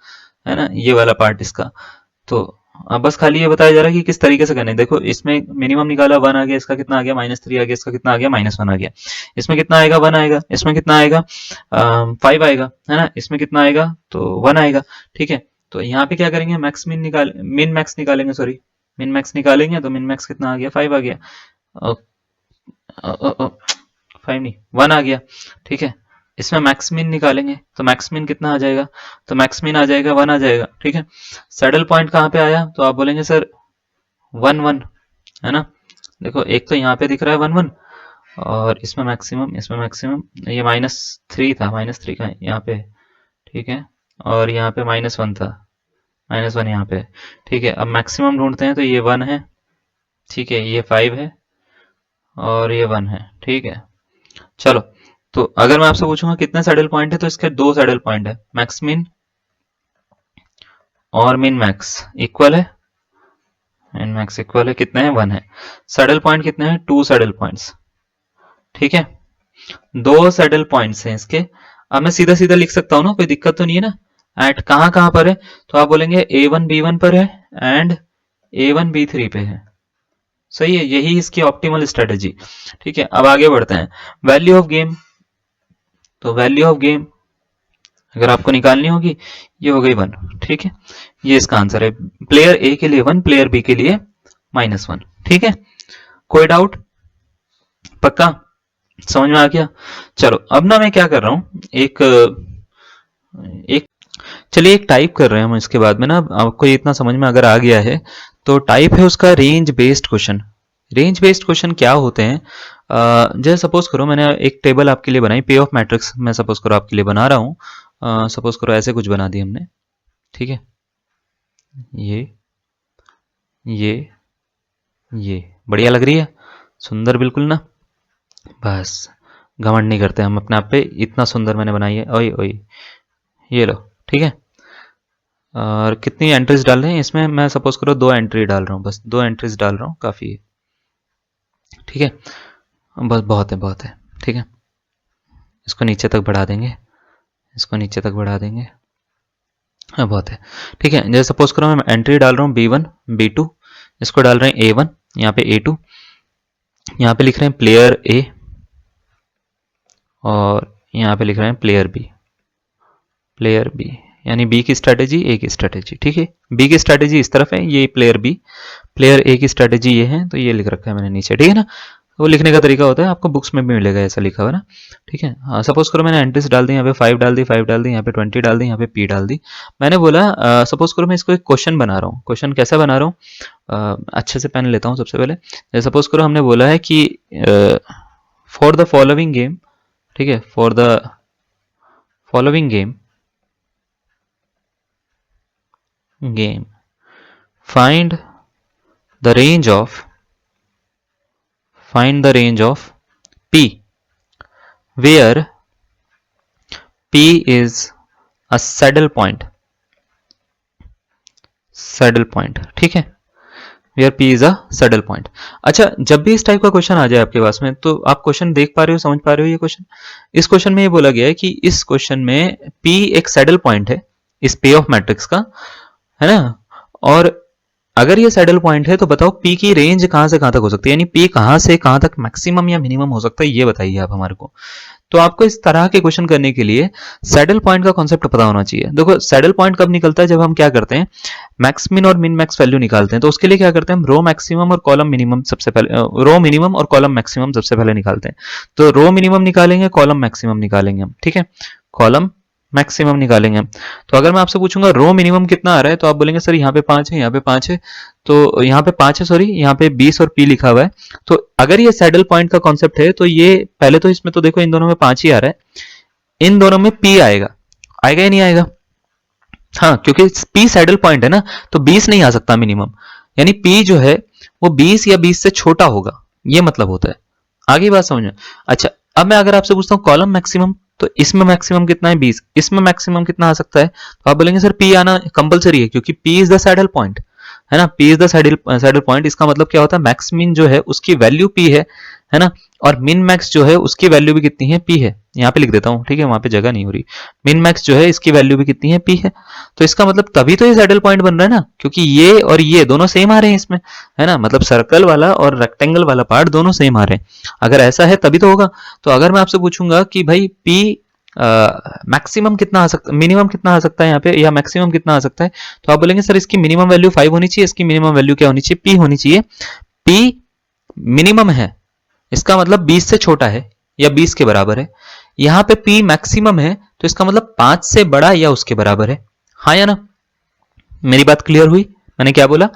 है ना, ये वाला पार्ट इसका। तो अब बस खाली ये बताया जा रहा है कि किस तरीके से करना है। देखो इसमें मिनिमम निकाला 1 आ गया, इसका कितना आ गया -3 आ गया, इसका कितना आ गया -1 आ गया, इसमें कितना आएगा 1 आएगा, इसमें कितना आएगा 5 आएगा, है ना, इसमें कितना आएगा तो 1 आएगा। ठीक है, तो यहाँ पे क्या करेंगे, मैक्स मिन मैक्स निकालेंगे, सॉरी मिन मैक्स निकालेंगे, तो मिन मैक्स कितना आ गया 5 आ गया, 5 नहीं 1 आ गया। ठीक है, इसमें मैक्स मिन निकालेंगे, तो मैक्स मिन कितना आ जाएगा, तो मैक्स मिन आ जाएगा 1 आ जाएगा। ठीक है, सैडल पॉइंट कहाँ पे आया, तो आप बोलेंगे सर 1 1, है ना। देखो एक तो यहाँ पे दिख रहा है 1 1, और इसमें मैक्सिमम ये -3 था, -3 का यहाँ पे। ठीक है, और यहाँ पे -1 था, -1 यहाँ पे। ठीक है, अब मैक्सिमम ढूंढते हैं, तो ये 1 है, ठीक है, ये 5 है, और ये 1 है। ठीक है, चलो, तो अगर मैं आपसे पूछूंगा कितने सैडल पॉइंट है, तो इसके 2 सैडल पॉइंट है, मैक्स मिन और मिन मैक्स इक्वल है, मिन मैक्स इक्वल है, कितने हैं 1 है। सैडल पॉइंट कितने हैं, 2 सैडल पॉइंट्स। ठीक है, 2 सैडल पॉइंट्स हैं इसके। अब मैं सीधा सीधा लिख सकता हूँ ना, कोई दिक्कत तो नहीं है ना। एट कहाँ कहाँ पर है, तो आप बोलेंगे A1 B1 पर है एंड A1 B3 पे है। सही है, यही इसकी ऑप्टिमल स्ट्रेटेजी। ठीक है, अब आगे बढ़ते हैं, वैल्यू ऑफ गेम। तो वैल्यू ऑफ गेम अगर आपको निकालनी होगी, ये हो गई 1। ठीक है, ये इसका आंसर है, प्लेयर ए के लिए 1, प्लेयर बी के लिए -1। ठीक है, कोई डाउट, पक्का समझ में आ गया। चलो अब ना मैं क्या कर रहा हूं, एक चलिए एक टाइप कर रहे हैं हम, इसके बाद में ना आपको ये इतना समझ में अगर आ गया है, तो टाइप है उसका range based question. Range based question क्या होते हैं, जैसे सपोज करो मैंने एक टेबल आपके लिए बनाई, पे ऑफ मैट्रिक्स मैं सपोज करो आपके लिए बना रहा हूँ, सपोज करो ऐसे कुछ बना दी हमने। ठीक है, ये ये ये बढ़िया लग रही है, सुंदर बिल्कुल ना। बस घमंड नहीं करते हम अपने आप पे, इतना सुंदर मैंने बनाई है, ओए ओए ये लो। ठीक है, और कितनी एंट्रीज डाल रहे हैं इसमें, मैं सपोज करो 2 एंट्री डाल रहा हूँ, बस 2 एंट्रीज डाल रहा हूँ, काफ़ी है। ठीक है, बस बहुत है बहुत है। ठीक है, इसको नीचे तक बढ़ा देंगे, इसको नीचे तक बढ़ा देंगे, हाँ बहुत है। ठीक है, जैसे सपोज करो मैं एंट्री डाल रहा हूँ B1 B2, इसको डाल रहे हैं A1, यहाँ पे A2, यहाँ पे लिख रहे हैं प्लेयर A, और यहाँ पे लिख रहे हैं प्लेयर बी, यानी बी की स्ट्रैटेजी ए की स्ट्रैटेजी। ठीक है, बी की स्ट्रैटेजी इस तरफ है, ये प्लेयर बी, प्लेयर ए की स्ट्रैटेजी ये है, तो ये लिख रखा है मैंने नीचे। ठीक है ना, वो लिखने का तरीका होता है, आपको बुक्स में भी मिलेगा ऐसा लिखा हुआ ना। ठीक है, हाँ सपोज करो मैंने एंट्रीज डाल दी, यहाँ पे 5 डाल दी, 5 डाल दी, यहाँ पे 20 डाल दी, यहाँ पे पी डाल दी। मैंने बोला सपोज करो मैं इसको एक क्वेश्चन बना रहा हूँ, क्वेश्चन कैसा बना रहा हूँ, अच्छे से पेन लेता हूँ सबसे पहले। जैसे सपोज करो हमने बोला है कि फॉर द फॉलोइंग गेम, ठीक है, for the following game find the range of p where p is a saddle point। ठीक है, where P is a saddle point. अच्छा, जब भी इस टाइप का क्वेश्चन आ जाए आपके पास में, तो आप क्वेश्चन देख पा रहे हो, समझ पा रहे हो ये क्वेश्चन। इस क्वेश्चन में ये बोला गया है कि इस क्वेश्चन में पी एक सैडल पॉइंट है इस पे ऑफ मैट्रिक्स का, है ना, और अगर ये सैडल पॉइंट है तो बताओ पी की रेंज कहां से कहां तक हो सकती है, यानी पी कहां से कहां तक मैक्सिमम या मिनिमम हो सकता है, ये बताइए आप हमारे को। तो आपको इस तरह के क्वेश्चन करने के लिए सैडल पॉइंट का कॉन्सेप्ट पता होना चाहिए। देखो सैडल पॉइंट कब निकलता है, जब हम क्या करते हैं, मैक्स मिन और मिन मैक्स वैल्यू निकालते हैं। तो उसके लिए क्या करते हैं हम, रो मैक्सिमम और कॉलम मिनिमम सबसे पहले, रो मिनिमम और कॉलम मैक्सिमम सबसे पहले निकालते हैं। तो रो मिनिमम निकालेंगे, कॉलम मैक्सिमम निकालेंगे हम। ठीक है, कॉलम मैक्सिमम निकालेंगे हम। तो अगर मैं आपसे पूछूंगा रो मिनिमम कितना आ रहा है, तो आप बोलेंगे सर यहाँ पे 5 है, यहाँ पे 5 है, तो यहाँ पे 5 है, सॉरी यहाँ पे 20 और पी लिखा हुआ है। तो अगर ये सैडल पॉइंट का कॉन्सेप्ट है, तो ये पहले तो इसमें तो देखो इन दोनों में 5 ही आ रहा है, इन दोनों में पी आएगा, आएगा या नहीं आएगा, हाँ क्योंकि पी सैडल पॉइंट है ना, तो 20 नहीं आ सकता मिनिमम, यानी पी जो है वो 20 या 20 से छोटा होगा, ये मतलब होता है। आगे बात समझ में। अच्छा, अब मैं अगर आपसे पूछता हूँ कॉलम मैक्सिमम, तो इसमें मैक्सिमम कितना है 20, इसमें मैक्सिमम कितना आ सकता है, तो आप बोलेंगे सर पी आना कंपलसरी है, क्योंकि P is the saddle point, है ना, P is the saddle point. इसका मतलब क्या होता है, मैक्स मिन जो है उसकी वैल्यू पी है है ना। और मिन मैक्स जो है उसकी वैल्यू भी कितनी है, पी है। यहाँ पे लिख देता हूँ, ठीक है, वहां पे जगह नहीं हो रही। मिन मैक्स जो है इसकी वैल्यू भी कितनी है, पी है। तो इसका मतलब तभी तो ये सैडल पॉइंट बन रहा है ना, क्योंकि ये और ये दोनों सेम आ रहे हैं इसमें, है ना। मतलब सर्कल वाला और रेक्टेंगल वाला पार्ट दोनों सेम आ रहे हैं। अगर ऐसा है तभी तो होगा। तो अगर मैं आपसे पूछूंगा कि भाई पी मैक्सिमम कितना आ सकता, मिनिमम कितना आ सकता है यहाँ पे, या मैक्सिमम कितना आ सकता है, तो आप बोलेंगे सर इसकी मिनिमम वैल्यू 5 होनी चाहिए, इसकी मिनिमम वैल्यू क्या होनी चाहिए, पी होनी चाहिए। पी मिनिमम है, इसका मतलब 20 से छोटा है या 20 के बराबर है। यहां पे पी मैक्सिमम है, तो इसका मतलब 5 से बड़ा या उसके बराबर है। हाँ या ना, मेरी बात क्लियर हुई? मैंने क्या बोला,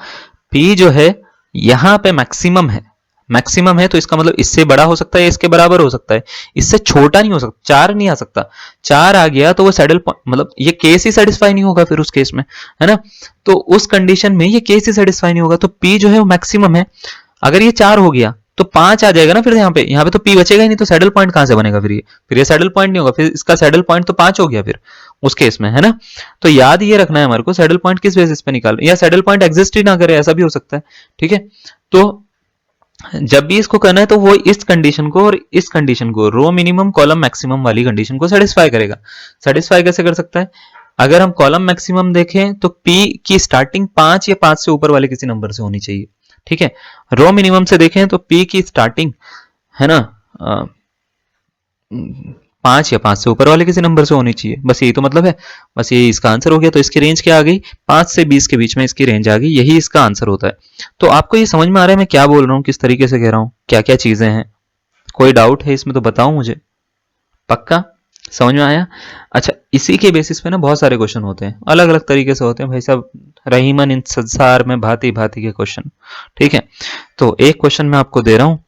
पी जो है यहां पे मैक्सिमम है, मैक्सिमम है तो इसका मतलब इससे बड़ा हो सकता है, इसके बराबर हो सकता है, इससे छोटा नहीं हो सकता। 4 नहीं आ सकता, 4 आ गया तो वो सैडल पॉइंट, मतलब ये केस ही सेटिस्फाई नहीं होगा फिर उस केस में, है ना। तो उस कंडीशन में ये केस ही सेटिस्फाई नहीं होगा, तो पी जो है वो मैक्सिमम है। अगर ये 4 हो गया तो 5 आ जाएगा ना, फिर यहाँ पे तो पी बचेगा ही नहीं, तो सैडल पॉइंट कहां से बनेगा फिर ये सैडल पॉइंट नहीं होगा, फिर इसका सैडल पॉइंट तो 5 हो गया फिर उस केस में, है ना। तो याद ये रखना है हमारे को, सैडल पॉइंट किस बेसिस पे निकाल, या सैडल पॉइंट एग्जिस्ट ही ना करे, ऐसा भी हो सकता है, ठीक है। तो जब भी इसको करना है तो वो इस कंडीशन को और इस कंडीशन को, रो मिनिमम कॉलम मैक्सिमम वाली कंडीशन को सेटिस्फाई करेगा। सेटिस्फाई कैसे कर सकता है, अगर हम कॉलम मैक्सिमम देखें तो पी की स्टार्टिंग 5 या 5 से ऊपर वाले किसी नंबर से होनी चाहिए, ठीक है। रो मिनिमम से देखें तो पी की स्टार्टिंग, है ना, 5 या 5 से ऊपर वाले किसी नंबर से होनी चाहिए, बस यही तो मतलब है। बस ये इसका आंसर हो गया। तो इसकी रेंज क्या आ गई, 5 से 20 के बीच में इसकी रेंज आ गई, यही इसका आंसर होता है। तो आपको ये समझ में आ रहा है मैं क्या बोल रहा हूँ, किस तरीके से कह रहा हूँ, क्या क्या चीजें हैं? कोई डाउट है इसमें तो बताओ मुझे, पक्का समझ में आया? अच्छा, इसी के बेसिस पे ना बहुत सारे क्वेश्चन होते हैं, अलग अलग तरीके से होते हैं भाई साहब, रहीमन इन संसार में भांति भांति के क्वेश्चन, ठीक है। तो एक क्वेश्चन मैं आपको दे रहा हूँ,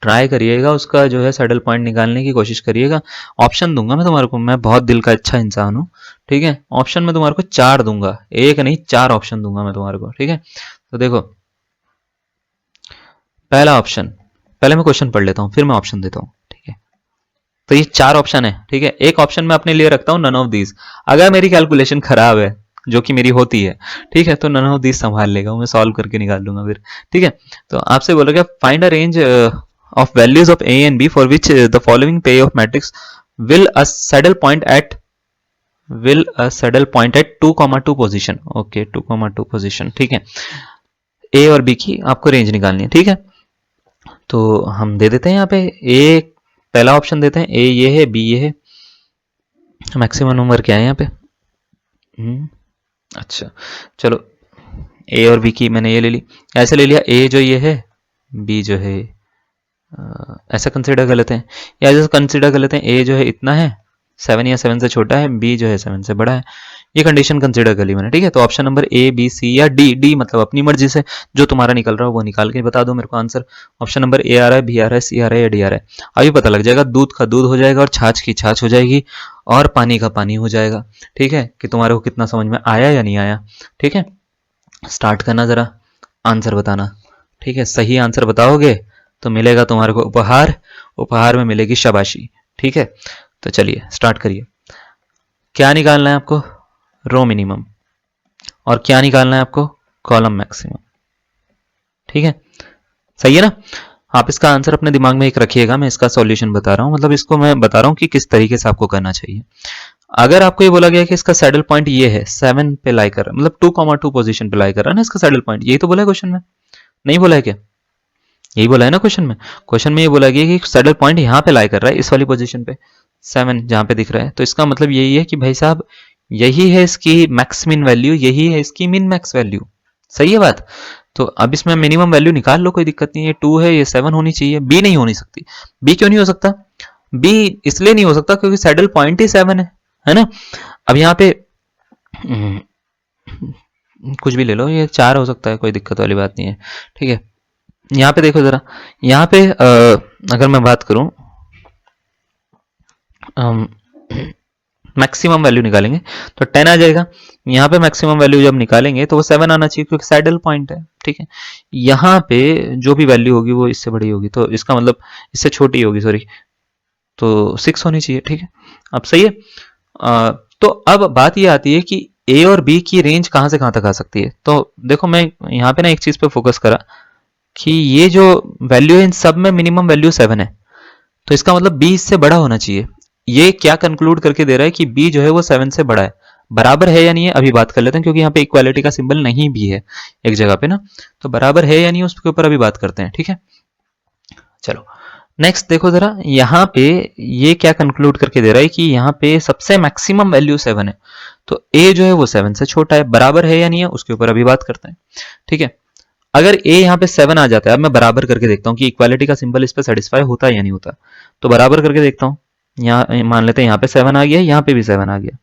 ट्राई करिएगा, उसका जो है सैडल पॉइंट निकालने की कोशिश करिएगा। ऑप्शन दूंगा मैं तुम्हारे को, मैं बहुत दिल का अच्छा इंसान हूँ, ठीक है। ऑप्शन में तुम्हारे को 4 दूंगा, एक नहीं 4 ऑप्शन दूंगा मैं तुम्हारे को, ठीक है। तो देखो, पहला ऑप्शन, पहले मैं क्वेश्चन पढ़ लेता हूँ फिर मैं ऑप्शन देता हूँ, ठीक है। तो ये 4 ऑप्शन है, ठीक है। एक ऑप्शन मैं अपने लिए रखता हूँ नन ऑफ दीज, अगर मेरी कैलकुलेशन खराब है, जो कि मेरी होती है, ठीक है, तो नन ऑफ दीज संभाल लेगा, मैं सॉल्व करके निकाल लूंगा फिर, ठीक है। तो आपसे बोलोगे find a range of values of a and b for which the following pair of matrix will a saddle point at 2,2 position, okay 2,2 position, ठीक है। a और b की आपको रेंज निकालनी है, ठीक है। तो हम दे देते हैं यहाँ पे a, पहला ऑप्शन देते हैं, a ये है, b ये है, मैक्सिमम नंबर क्या है यहाँ पे, अच्छा चलो, a और b की मैंने ये ले ली, ऐसे ले लिया, a जो ये है, b जो है, ऐसा कंसिडर कर लेते हैं, या ऐसा कंसिडर कर लेते हैं, ए जो है इतना है, 7 या 7 से छोटा है, बी जो है 7 से बड़ा है, ये कंडीशन कंसिडर कर ली मैंने, ठीक है। तो option number A B C या डी, डी मतलब अपनी मर्जी से जो तुम्हारा निकल रहा हो वो निकाल के बता दो मेरे को आंसर। ऑप्शन नंबर ए आ रहा है, बी आ रहा है, सी आ रहा है या डी आ रहा है, अभी पता लग जाएगा, दूध का दूध हो जाएगा और छाछ की छाछ हो जाएगी और पानी का पानी हो जाएगा, ठीक है, कि तुम्हारे को कितना समझ में आया या नहीं आया, ठीक है। स्टार्ट करना जरा, आंसर बताना, ठीक है। सही आंसर बताओगे तो मिलेगा तुम्हारे को उपहार, उपहार में मिलेगी शाबाशी, ठीक है। तो चलिए स्टार्ट करिए। क्या निकालना है आपको, रो मिनिमम, और क्या निकालना है आपको, कॉलम मैक्सिमम, ठीक है, सही है ना। आप इसका आंसर अपने दिमाग में एक रखिएगा, मैं इसका सॉल्यूशन बता रहा हूं, मतलब इसको मैं बता रहा हूं कि किस तरीके से आपको करना चाहिए। अगर आपको ये बोला गया कि इसका सैडल पॉइंट ये है, 7 पे लाई कर रहा है, मतलब 2,2 पोजीशन पे लाई कर रहा है ना इसका सैडल पॉइंट, यही तो बोला है क्वेश्चन में, नहीं बोला है क्या, यही बोला है ना क्वेश्चन में। क्वेश्चन में ये बोला गया कि सैडल पॉइंट यहाँ पे लाई कर रहा है, इस वाली पोजीशन पे 7 जहां पे दिख रहा है, तो इसका मतलब यही है कि भाई साहब यही है इसकी मैक्स मिन वैल्यू, यही है इसकी मिन मैक्स वैल्यू, सही है बात। तो अब इसमें मिनिमम वैल्यू निकाल लो, कोई दिक्कत नहीं है, 2 है, ये 7 होनी चाहिए, बी नहीं होनी सकती। बी क्यों नहीं हो सकता, बी इसलिए नहीं हो सकता क्योंकि सैडल पॉइंट ही 7 है ना। अब यहाँ पे कुछ भी ले लो, ये 4 हो सकता है, कोई दिक्कत वाली बात नहीं है, ठीक है। यहाँ पे देखो जरा, यहाँ पे अगर मैं बात करूं, मैक्सिमम वैल्यू निकालेंगे तो 10 आ जाएगा, यहाँ पे मैक्सिमम वैल्यू जब निकालेंगे तो वो 7 आना चाहिए क्योंकि सैडल पॉइंट है, ठीक है। यहाँ पे जो भी वैल्यू होगी वो इससे बड़ी होगी, तो इसका मतलब इससे छोटी होगी, सॉरी, तो 6 होनी चाहिए, ठीक है। अब सही है। तो अब बात ये आती है कि ए और बी की रेंज कहां से कहां तक आ सकती है। तो देखो मैं यहाँ पे ना एक चीज पे फोकस करा कि ये जो वैल्यू है इन सब में मिनिमम वैल्यू 7 है, तो इसका मतलब b इससे बड़ा होना चाहिए। ये क्या कंक्लूड करके दे रहा है कि b जो है वो 7 से बड़ा है। बराबर है या नहीं है अभी बात कर लेते हैं, क्योंकि यहाँ पे इक्वालिटी का सिंबल नहीं भी है एक जगह पे ना, तो बराबर है या नहीं उसके ऊपर अभी बात करते हैं, ठीक है। चलो नेक्स्ट देखो जरा, यहाँ पे ये क्या कंक्लूड करके दे रहा है कि यहाँ पे सबसे मैक्सिमम वैल्यू 7 है, तो a जो है वो 7 से छोटा है। बराबर है या नहीं है उसके ऊपर अभी बात करते हैं, ठीक है। अगर a यहाँ पे 7 आ जाता है, अब मैं बराबर करके देखता हूँ कि इक्वालिटी का सिंबल इस पे सेटिस्फाई होता है या नहीं होता, तो बराबर करके देखता हूँ। यहाँ मान लेते हैं यहाँ पे 7 आ गया, यहाँ पे भी 7 आ गया,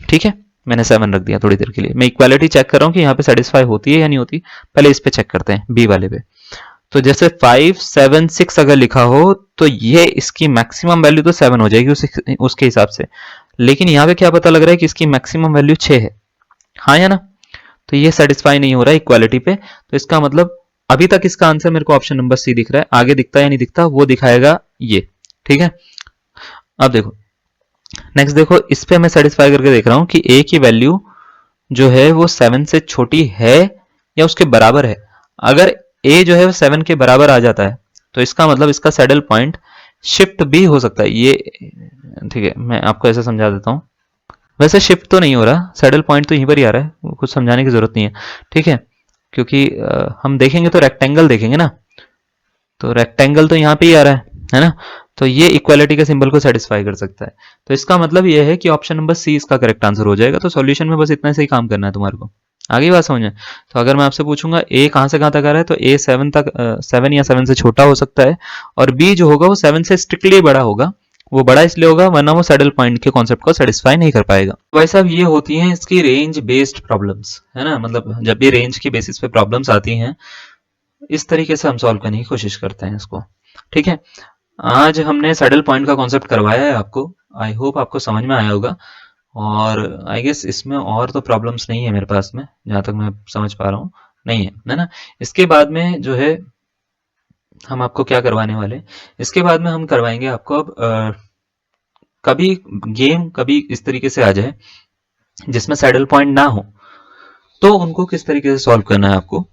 ठीक है। मैंने 7 रख दिया थोड़ी देर के लिए, मैं इक्वालिटी चेक कर रहा हूँ कि यहाँ पे सेटिस्फाई होती है या नहीं होती। पहले इस पे चेक करते हैं, बी वाले पे। तो जैसे 5 7 6 अगर लिखा हो तो ये इसकी मैक्सिमम वैल्यू तो 7 हो जाएगी उसके हिसाब से, लेकिन यहाँ पे क्या पता लग रहा है कि इसकी मैक्सिमम वैल्यू 6 है, हाँ या ना। तो ये सेटिस्फाई नहीं हो रहा है इक्वालिटी पे, तो इसका मतलब अभी तक इसका आंसर मेरे को ऑप्शन नंबर सी दिख रहा है। आगे दिखता है या नहीं दिखता वो दिखाएगा ये, ठीक है। अब देखो नेक्स्ट, देखो इस पे मैं सेटिस्फाई करके देख रहा हूं कि a की वैल्यू जो है वो 7 से छोटी है या उसके बराबर है। अगर a जो है वो 7 के बराबर आ जाता है तो इसका मतलब इसका सैडल पॉइंट शिफ्ट भी हो सकता है ये, ठीक है। मैं आपको ऐसे समझा देता हूँ, वैसे शिफ्ट तो नहीं हो रहा, सैडल पॉइंट तो यहीं पर ही आ रहा है, कुछ समझाने की जरूरत नहीं है, ठीक है। क्योंकि हम देखेंगे तो रेक्टेंगल देखेंगे ना, तो रेक्टेंगल तो यहाँ पे ही आ रहा है ना, तो ये इक्वालिटी के सिंबल को सेटिस्फाई कर सकता है। तो इसका मतलब ये है कि ऑप्शन नंबर सी इसका करेक्ट आंसर हो जाएगा। तो सॉल्यूशन में बस इतना से ही काम करना है तुम्हारे को, आगे बात समझ में। तो अगर मैं आपसे पूछूंगा ए कहाँ से कहाँ तक आ रहा है, तो ए 7 तक, 7 या 7 से छोटा हो सकता है, और बी जो होगा वो 7 से स्ट्रिक्टली बड़ा होगा। वो बड़ा इसलिए होगा वरना वो सैडल पॉइंट के कॉन्सेप्ट को सेटिस्फाई नहीं कर पाएगा। भाई साहब ये होती हैं इसकी रेंज बेस्ड प्रॉब्लम्स, है ना। मतलब जब भी रेंज के बेसिस पे प्रॉब्लम्स आती हैं इस तरीके से हम सॉल्व करने की कोशिश करते हैं इसको, ठीक है। आज हमने सैडल पॉइंट का कॉन्सेप्ट करवाया है आपको, आई होप आपको समझ में आया होगा। और आई गेस इसमें और तो प्रॉब्लम्स नहीं है मेरे पास में, जहाँ तक मैं समझ पा रहा हूँ नहीं है ना। इसके बाद में जो है हम आपको क्या करवाने वाले, इसके बाद में हम करवाएंगे आपको अब कभी गेम कभी इस तरीके से आ जाए जिसमें सैडल पॉइंट ना हो, तो उनको किस तरीके से सॉल्व करना है आपको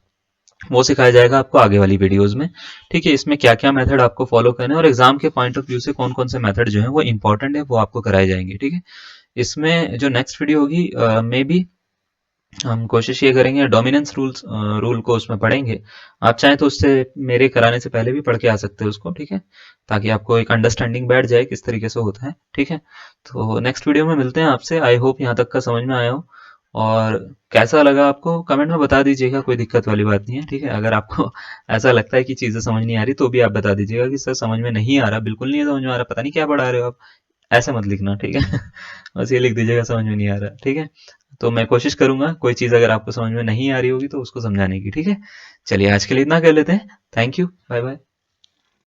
वो सिखाया जाएगा आपको आगे वाली वीडियोस में, ठीक है। इसमें क्या क्या मेथड आपको फॉलो करना है और एग्जाम के पॉइंट ऑफ व्यू से कौन कौन से मेथड जो है वो इंपॉर्टेंट है वो आपको कराए जाएंगे, ठीक है। इसमें जो नेक्स्ट वीडियो होगी मे बी हम कोशिश ये करेंगे डोमिनेंस रूल को उसमें पढ़ेंगे। आप चाहें तो उससे मेरे कराने से पहले भी पढ़ के आ सकते हैं उसको, ठीक है, ताकि आपको एक अंडरस्टैंडिंग बैठ जाए किस तरीके से होता है, ठीक है। तो नेक्स्ट वीडियो में मिलते हैं आपसे। आई होप यहाँ तक का समझ में आया हो, और कैसा लगा आपको कमेंट में बता दीजिएगा, कोई दिक्कत वाली बात नहीं है, ठीक है। अगर आपको ऐसा लगता है कि चीज़ें समझ नहीं आ रही तो भी आप बता दीजिएगा कि सर समझ में नहीं आ रहा, बिल्कुल नहीं समझ में आ रहा, पता नहीं क्या पढ़ा रहे हो आप, ऐसे मत लिखना, ठीक है। बस ये लिख दीजिएगा समझ में नहीं आ रहा, ठीक है। तो मैं कोशिश करूंगा कोई चीज़ अगर आपको समझ में नहीं आ रही होगी तो उसको समझाने की, ठीक है। चलिए आज के लिए इतना कर लेते हैं, थैंक यू, बाय बाय।